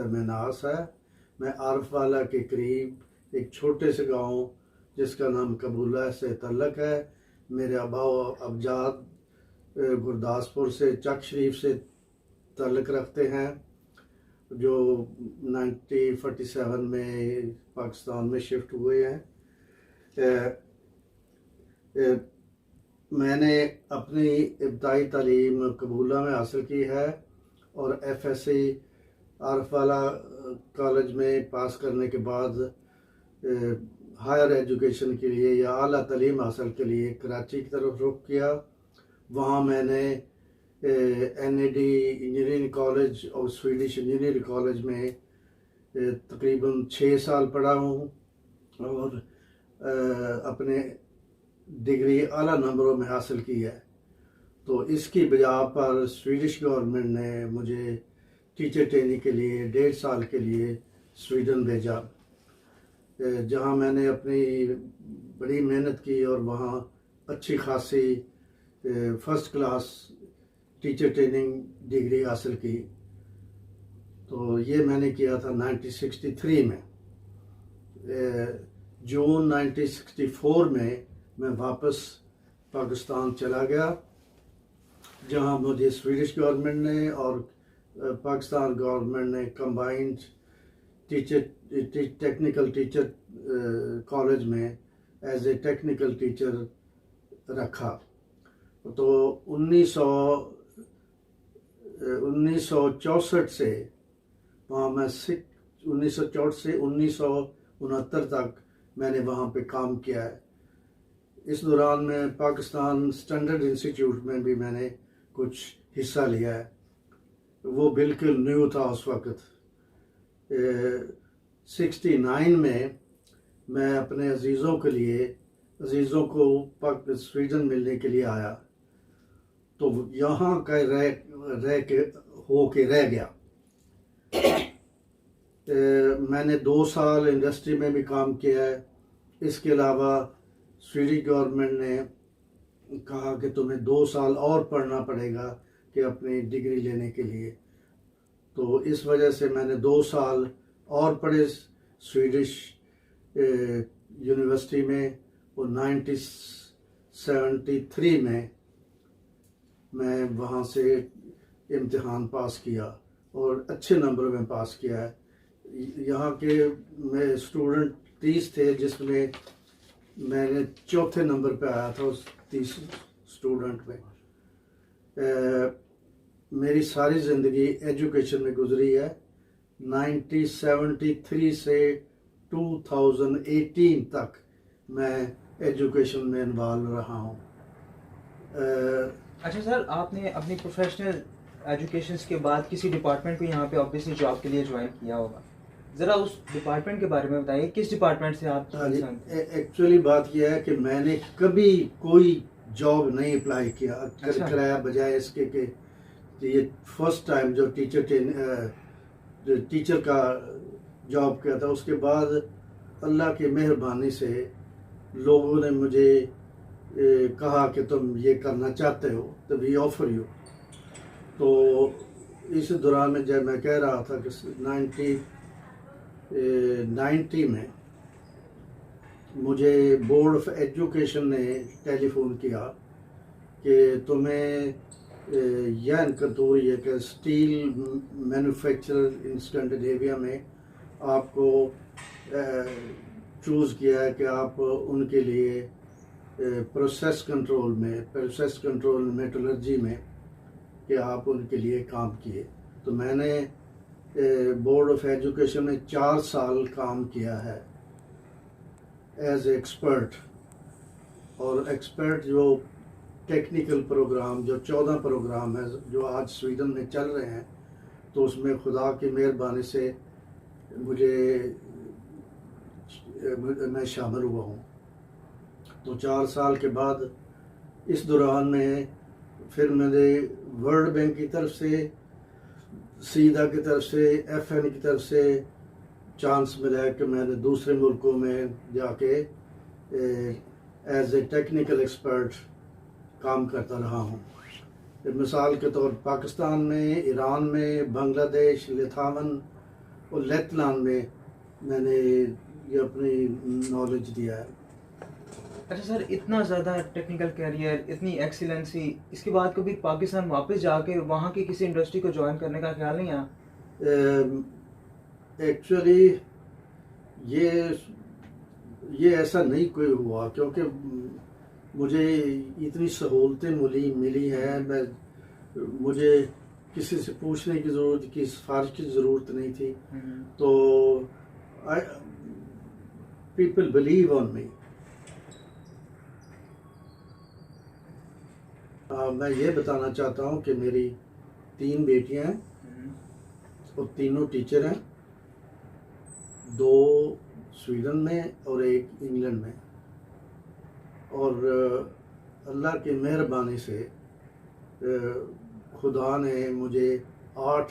में नास है। मैं आरफवाला के करीब एक छोटे से गांव जिसका नाम कबूला से तल्लक है। मेरे आबाओ अबजाद गुरदासपुर से चक शरीफ से तल्लक रखते हैं, जो 1947 में पाकिस्तान में शिफ्ट हुए हैं। मैंने अपनी इब्तदाई तालीम कबूला में हासिल की है और FSc आरफवाला कॉलेज में पास करने के बाद हायर एजुकेशन के लिए या आला तालीम हासिल के लिए कराची की तरफ रुख किया। वहाँ मैंने NAD इंजीनियरिंग कॉलेज और स्वीडिश इंजीनियरिंग कॉलेज में तकरीबन 6 साल पढ़ा हूँ और अपने डिग्री आला नंबरों में हासिल की है। तो इसकी बिजा पर स्वीडिश गवर्नमेंट ने मुझे टीचर ट्रेनिंग के लिए 1.5 साल के लिए स्वीडन भेजा, जहाँ मैंने अपनी बड़ी मेहनत की और वहाँ अच्छी खासी first class teacher training degree हासिल की। तो ये मैंने किया था 1963 में। जून 1964 में मैं वापस पाकिस्तान चला गया, जहाँ मुझे स्वीडिश गवर्नमेंट ने और पाकिस्तान गवर्नमेंट ने कंबाइंड टेक्निकल टीचर कॉलेज में एज ए टेक्निकल टीचर रखा। तो 1964 से वहाँ मैं 1964 से 1969 तक मैंने वहाँ पे काम किया है। इस दौरान में पाकिस्तान स्टैंडर्ड इंस्टीट्यूट में भी मैंने कुछ हिस्सा लिया है। वो बिल्कुल न्यू था उस वक़्त। 69 में मैं अपने अजीज़ों को स्वीडन मिलने के लिए आया, तो यहाँ का रह गया। मैंने 2 साल इंडस्ट्री में भी काम किया है। इसके अलावा स्वीडिश गवर्नमेंट ने कहा कि तुम्हें 2 साल और पढ़ना पड़ेगा कि अपनी डिग्री लेने के लिए। तो इस वजह से मैंने 2 साल और पढ़े स्वीडिश यूनिवर्सिटी में, और 1973 में मैं वहाँ से इम्तिहान पास किया और अच्छे नंबर में पास किया है। यहाँ के मैं स्टूडेंट 30 थे, जिसमें मैंने 4थे नंबर पे आया था उस 30 स्टूडेंट में। मेरी सारी ज़िंदगी एजुकेशन में गुजरी है। 1973 से 2018 तक मैं एजुकेशन में इन्वॉल्व रहा हूँ। अच्छा सर, आपने अपनी प्रोफेशनल एजुकेशन के बाद किसी डिपार्टमेंट को यहाँ पे ऑब्वियसली जॉब के लिए ज्वाइन किया होगा, ज़रा उस डिपार्टमेंट के बारे में बताइए, किस डिपार्टमेंट से आप? एक्चुअली बात यह है कि मैंने कभी कोई जॉब नहीं अप्लाई किया। अच्छा। कराया बजाय इसके कि ये फर्स्ट टाइम जो टीचर का जॉब किया था। उसके बाद अल्लाह की मेहरबानी से लोगों ने मुझे कहा कि तुम ये करना चाहते हो, तो वी ऑफर यू। तो इस दौरान में जब मैं कह रहा था कि 1990 में मुझे बोर्ड ऑफ एजुकेशन ने टेलीफोन किया कि तुम्हें यान कतूर ये कि स्टील मैन्युफैक्चरर इन स्कैंडिनेविया में आपको चूज़ किया है कि आप उनके लिए प्रोसेस कंट्रोल मेटलर्जी में कि आप उनके लिए काम किए। तो मैंने बोर्ड ऑफ एजुकेशन में 4 साल काम किया है एज एक्सपर्ट। और एक्सपर्ट जो टेक्निकल प्रोग्राम जो 14 प्रोग्राम है जो आज स्वीडन में चल रहे हैं, तो उसमें खुदा की मेहरबानी से मैं शामिल हुआ हूँ। तो 4 साल के बाद इस दौरान में फिर मैंने वर्ल्ड बैंक की तरफ से, सीधा की तरफ से, FN की तरफ से चांस मिला है कि मैंने दूसरे मुल्कों में जाके एज ए टेक्निकल एक्सपर्ट काम करता रहा हूँ। मिसाल के तौर पाकिस्तान में, ईरान में, बांग्लादेश, लिथुआनिया, और लेतलान में मैंने ये अपनी नॉलेज दिया है। अच्छा सर, इतना ज़्यादा टेक्निकल कैरियर, इतनी एक्सीलेंसी, इसके बाद कभी पाकिस्तान वापस जाके वहाँ की किसी इंडस्ट्री को ज्वाइन करने का ख्याल नहीं आया? एक्चुअली ये ऐसा नहीं कोई हुआ, क्योंकि मुझे इतनी सहूलतें मिली हैं। मुझे किसी से पूछने की ज़रूरत की, सिफारिश की ज़रूरत नहीं थी। तो पीपल बिलीव ऑन मी। मैं ये बताना चाहता हूँ कि मेरी 3 बेटियां हैं और तीनों टीचर हैं, 2 स्वीडन में और 1 इंग्लैंड में। और अल्लाह की मेहरबानी से खुदा ने मुझे 8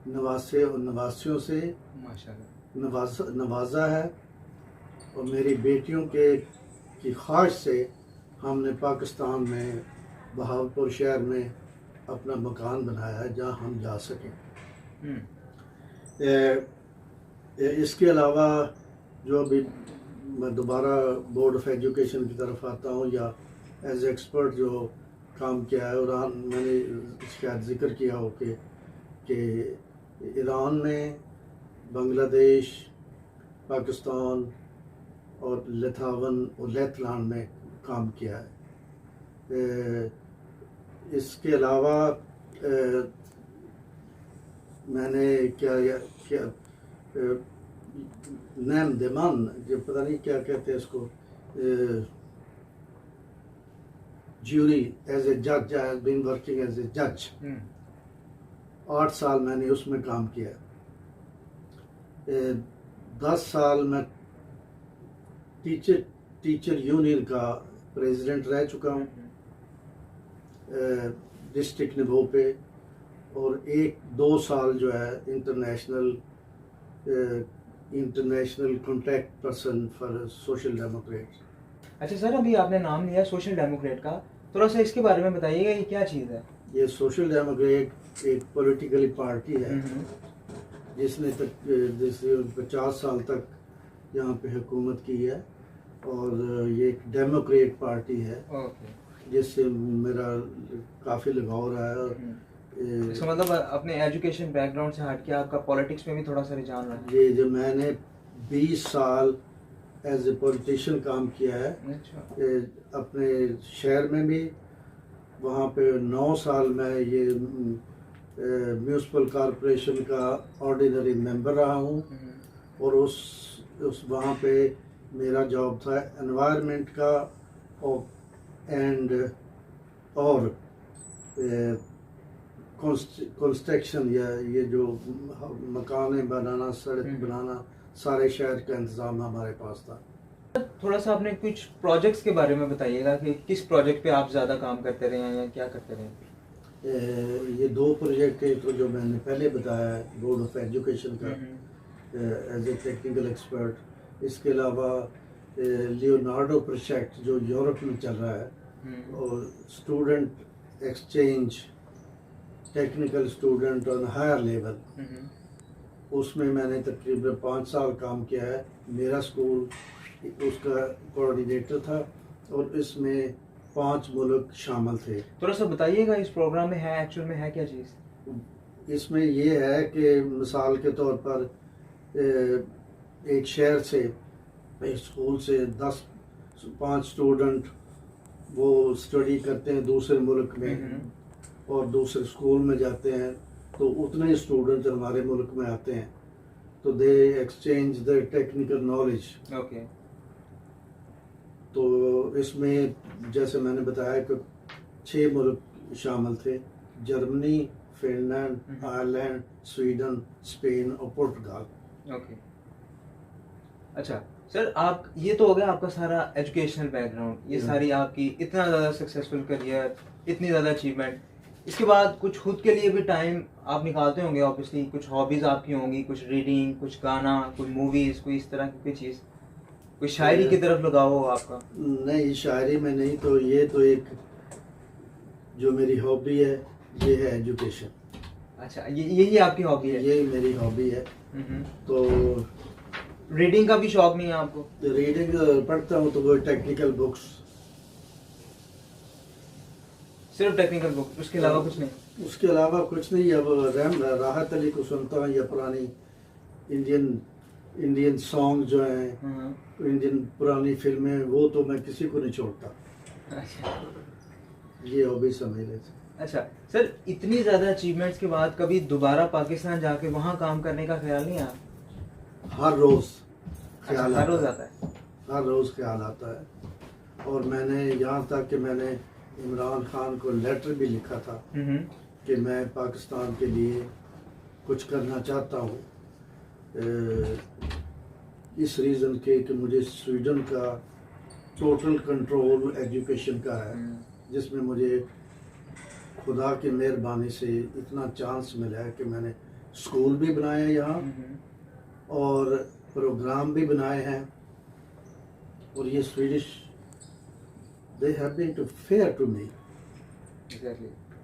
नवासे और नवासियों से माशाल्लाह नवाजा है। और मेरी बेटियों की ख्वाहिश से हमने पाकिस्तान में बहावलपुर शहर में अपना मकान बनाया है जहाँ हम जा सकें। इसके अलावा जो अभी मैं दोबारा बोर्ड ऑफ एजुकेशन की तरफ आता हूँ, या एज एक्सपर्ट जो काम किया है, ईरान, मैंने शायद जिक्र किया हो कि ईरान में, बांग्लादेश, पाकिस्तान और लिथुआन और लेतलान में काम किया है। इसके अलावा मैंने क्या नैम देमान, जो पता नहीं क्या कहते हैं इसको, ज्यूरी एज ए जज, I have been working as a जज। 8 साल मैंने उसमें काम किया। 10 साल मैं टीचर यूनियन का प्रेसिडेंट रह चुका हूँ डिस्ट्रिक्ट लेवल पे, और 1-2 साल जो है international contact person for social Democrats. अच्छा सर, अभी आपने नाम लिया सोशल डेमोक्रेट का, थोड़ा सा इसके बारे में बताइएगा, ये क्या चीज़ है? ये सोशल डेमोक्रेट एक पॉलिटिकली पार्टी है जिसने 50 साल तक यहाँ पे हुकूमत की है, और ये एक डेमोक्रेट पार्टी है जिससे मेरा काफ़ी लगाव रहा है। इसका मतलब अपने एजुकेशन बैकग्राउंड से हट के आपका पॉलिटिक्स में भी थोड़ा सा रुझान रहा है? ये जो मैंने 20 साल एज ए पॉलिटिशियन काम किया है। अच्छा। अपने शहर में भी, वहाँ पे 9 साल मैं ये म्यूनसिपल कॉरपोरेशन का ऑर्डिनरी मेंबर रहा हूँ, और उस वहाँ पे मेरा जॉब था एनवायरनमेंट का और कंस्ट्रक्शन, या ये जो मकान बनाना, सड़क बनाना, सारे शहर का इंतज़ाम हमारे पास था। थोड़ा सा आपने कुछ प्रोजेक्ट्स के बारे में बताइएगा कि किस प्रोजेक्ट पे आप ज़्यादा काम करते रहे हैं या क्या करते रहे? ये 2 प्रोजेक्ट थे, तो जो मैंने पहले बताया है बोर्ड ऑफ एजुकेशन का एज ए टेक्निकल एक्सपर्ट। इसके अलावा लियोनार्डो प्रोजेक्ट जो यूरोप में चल रहा है, और student exchange, technical student on higher level, उसमें मैंने तकरीबन 5 साल काम किया है। मेरा स्कूल उसका कोऑर्डिनेटर था, और इसमें 5 मुल्क शामिल थे। थोड़ा सा बताइएगा इस प्रोग्राम में है, एक्चुअल में है क्या चीज़? इसमें ये है कि मिसाल के तौर पर एक शहर से, एक स्कूल से 5 स्टूडेंट वो स्टडी करते हैं दूसरे मुल्क में, और दूसरे स्कूल में जाते हैं, तो उतने ही स्टूडेंट हमारे मुल्क में आते हैं, तो दे exchange there technical knowledge. Okay. तो इसमें जैसे मैंने बताया कि 6 मुल्क शामिल थे, Germany, Finland, Ireland, Sweden, Spain और पुर्तगाल। ओके। अच्छा सर, आप, ये तो हो गया आपका सारा एजुकेशनल बैकग्राउंड, ये सारी आपकी इतना ज़्यादा सक्सेसफुल करियर, इतनी ज़्यादा अचीवमेंट, इसके बाद कुछ खुद के लिए भी टाइम आप निकालते होंगे ऑब्वियसली, कुछ हॉबीज़ आपकी होंगी, कुछ रीडिंग, कुछ गाना, कुछ मूवीज़, कोई इस तरह की कोई चीज़, कोई शायरी की तरफ लगाव हो आपका? नहीं, शायरी में नहीं, तो ये तो एक जो मेरी हॉबी है, ये है एजुकेशन। अच्छा, यही आपकी हॉबी है? यही मेरी हॉबी है। तो रीडिंग का भी शौक नहीं है आपको? रीडिंग पढ़ता हूँ तो वो टेक्निकल बुक्स, सिर्फ टेक्निकल बुक, उसके अलावा कुछ नहीं? उसके अलावा कुछ नहीं। अब राहत अली को सुनता हूँ, या पुरानी इंडियन सॉन्ग जो हैं, इंडियन पुरानी फिल्में, वो तो मैं किसी को नहीं छोड़ता। अच्छा, ये हॉबी समझ लेते। अच्छा सर, इतनी ज़्यादा अचीवमेंट्स के बाद कभी दोबारा पाकिस्तान जाके वहाँ काम करने का ख्याल नहीं आया? हर रोज़ ख्याल हर रोज़ आता है? हर रोज़ ख्याल आता है। और मैंने यहाँ तक कि मैंने इमरान खान को लेटर भी लिखा था कि मैं पाकिस्तान के लिए कुछ करना चाहता हूँ, इस रीज़न के कि मुझे स्वीडन का टोटल कंट्रोल एजुकेशन का है, जिसमें मुझे खुदा की मेहरबानी से इतना चांस मिला है कि मैंने स्कूल भी बनाए हैं यहाँ और प्रोग्राम भी बनाए हैं। और ये Swedish they have been too fair to me.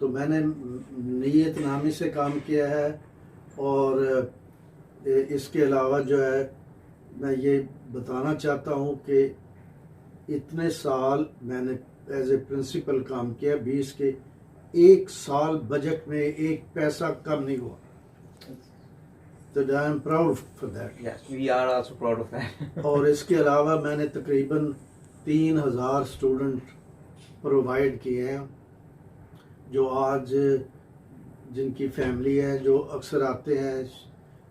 तो मैंने नीयत नामी से काम किया है। और इसके अलावा जो है, मैं ये बताना चाहता हूँ कि इतने साल मैंने एज ए प्रिंसिपल काम किया, 20 के 1 साल बजट में 1 पैसा कम नहीं हुआ। तो I am proud for that. Yes, we are also proud of that. और इसके अलावा मैंने तकरीबन 3000 स्टूडेंट प्रोवाइड किए हैं, जो आज जिनकी फैमिली है, जो अक्सर आते हैं,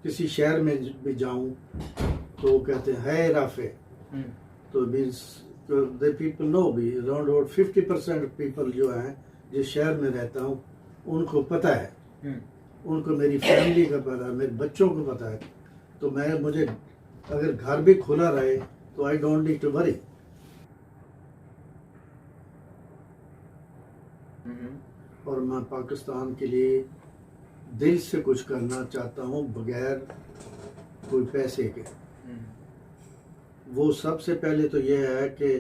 किसी शहर में भी जाऊं तो वो कहते हैं है राफे। तो मीन्स द पीपल नो भी, अराउंड 50% पीपल जो हैं, जिस शहर में रहता हूँ, उनको पता है, उनको मेरी फैमिली का पता है, मेरे बच्चों को पता है। तो मुझे अगर घर भी खुला रहे तो I don't need to worry. और मैं पाकिस्तान के लिए दिल से कुछ करना चाहता हूँ, बगैर कोई पैसे के। वो सबसे पहले तो ये है कि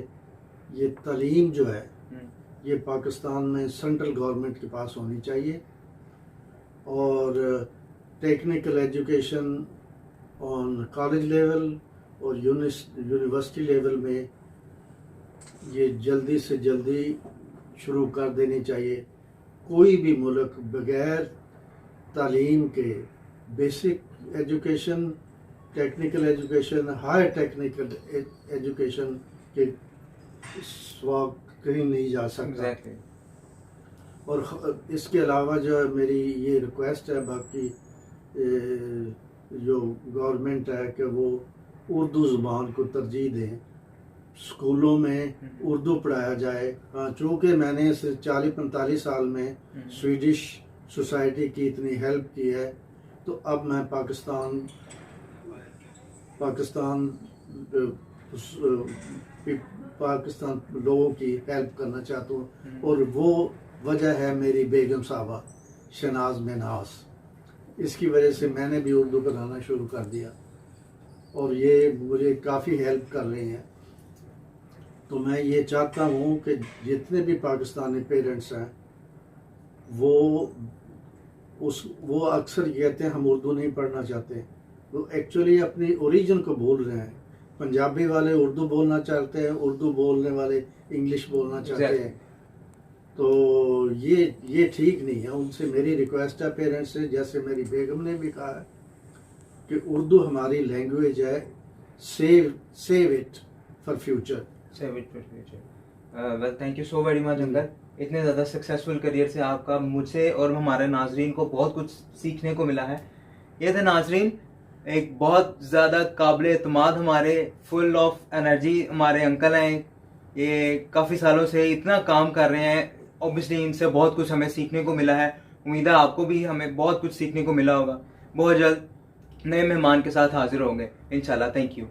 ये तालीम जो है, ये पाकिस्तान में सेंट्रल गवर्नमेंट के पास होनी चाहिए। और technical education on college level और यूनिवर्सिटी लेवल में ये जल्दी से जल्दी शुरू कर देनी चाहिए। कोई भी मुल्क बगैर तालीम के, basic education, technical education, high technical education के स्वाब कहीं नहीं जा सकता। Exactly. और इसके अलावा जो है, मेरी ये रिक्वेस्ट है बाकी जो गवर्नमेंट है कि वो उर्दू ज़ुबान को तरजीह दें, स्कूलों में उर्दू पढ़ाया जाए। हाँ, चूँकि मैंने इस 40-45 साल में स्वीडिश सोसाइटी की इतनी हेल्प की है, तो अब मैं पाकिस्तान लोगों की हेल्प करना चाहता हूँ। और वो वजह है मेरी बेगम साहबा शनाज मेनास। इसकी वजह से मैंने भी उर्दू पढ़ाना शुरू कर दिया और ये मुझे काफ़ी हेल्प कर रही हैं। तो मैं ये चाहता हूँ कि जितने भी पाकिस्तानी पेरेंट्स हैं, वो अक्सर कहते हैं हम उर्दू नहीं पढ़ना चाहते। वो एक्चुअली अपनी ओरिजिन को भूल रहे हैं। पंजाबी वाले उर्दू बोलना चाहते हैं, उर्दू बोलने वाले इंग्लिश बोलना चाहते हैं। तो ये ठीक नहीं है। उनसे मेरी रिक्वेस्ट है पेरेंट्स से, जैसे मेरी बेगम ने भी कहा है कि उर्दू हमारी लैंग्वेज है, save it for future. Well, thank you so very much uncle. इतने ज़्यादा सक्सेसफुल करियर से आपका, मुझसे और हमारे नाजरीन को बहुत कुछ सीखने को मिला है। ये थे नाजरीन, एक बहुत ज़्यादा काबिल एतमाद, हमारे फुल ऑफ एनर्जी हमारे अंकल हैं। ये काफ़ी सालों से इतना काम कर रहे हैं। ऑब्वियसली इनसे बहुत कुछ हमें सीखने को मिला है। उम्मीद है आपको भी हमें बहुत कुछ सीखने को मिला होगा। बहुत जल्द नए मेहमान के साथ हाजिर होंगे इंशाल्लाह। Thank you.